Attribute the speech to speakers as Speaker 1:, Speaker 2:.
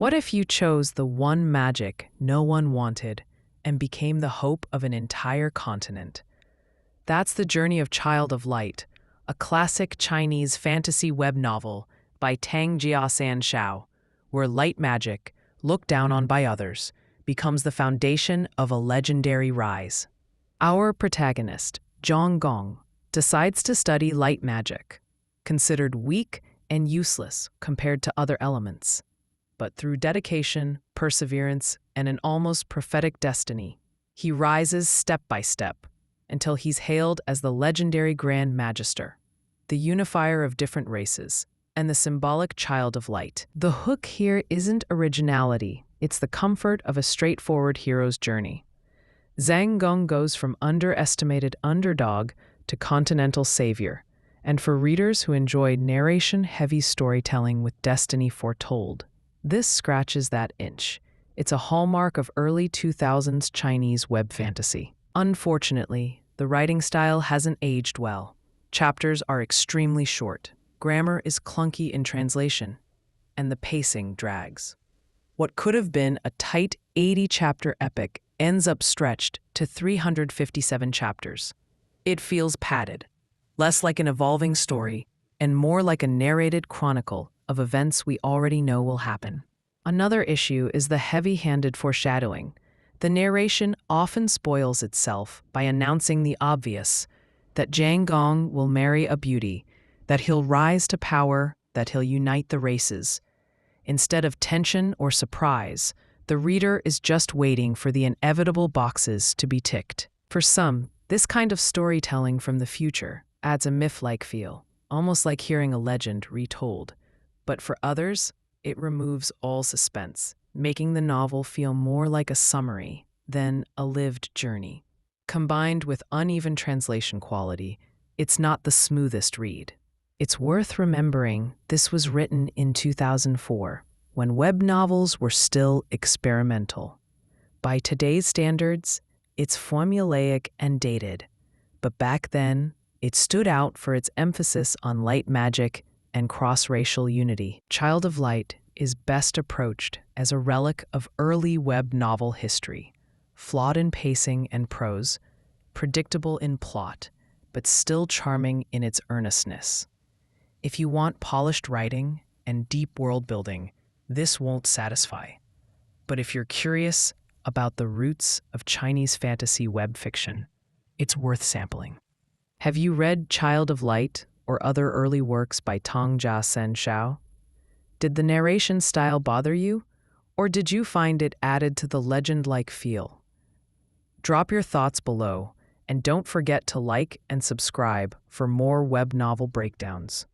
Speaker 1: What if you chose the one magic no one wanted and became the hope of an entire continent? That's the journey of Child of Light, a classic Chinese fantasy web novel by Tang Jia San Shao, where light magic, looked down on by others, becomes the foundation of a legendary rise. Our protagonist, Zhang Gong, decides to study light magic, considered weak and useless compared to other elements. But through dedication, perseverance, and an almost prophetic destiny, he rises step by step until he's hailed as the legendary Grand Magister, the unifier of different races, and the symbolic Child of Light. The hook here isn't originality, it's the comfort of a straightforward hero's journey. Zhang Gong goes from underestimated underdog to continental savior, and for readers who enjoy narration-heavy storytelling with destiny foretold, this scratches that itch. It's a hallmark of early 2000s Chinese web fantasy. Unfortunately, the writing style hasn't aged well. Chapters are extremely short, grammar is clunky in translation, and the pacing drags. What could have been a tight 80-chapter epic ends up stretched to 357 chapters. It feels padded, less like an evolving story, and more like a narrated chronicle of events we already know will happen. Another issue is the heavy-handed foreshadowing. The narration often spoils itself by announcing the obvious, that Zhang Gong will marry a beauty, that he'll rise to power, that he'll unite the races. Instead of tension or surprise, the reader is just waiting for the inevitable boxes to be ticked. For some, this kind of storytelling from the future adds a myth-like feel, almost like hearing a legend retold. But for others, it removes all suspense, making the novel feel more like a summary than a lived journey. Combined with uneven translation quality, it's not the smoothest read. It's worth remembering this was written in 2004, when web novels were still experimental. By today's standards, it's formulaic and dated, but back then, it stood out for its emphasis on light magic and cross-racial unity. Child of Light is best approached as a relic of early web novel history, flawed in pacing and prose, predictable in plot, but still charming in its earnestness. If you want polished writing and deep world building, this won't satisfy. But if you're curious about the roots of Chinese fantasy web fiction, it's worth sampling. Have you read Child of Light or other early works by Tang Jia San Shao? Did the narration style bother you, or did you find it added to the legend-like feel? Drop your thoughts below, and don't forget to like and subscribe for more web novel breakdowns.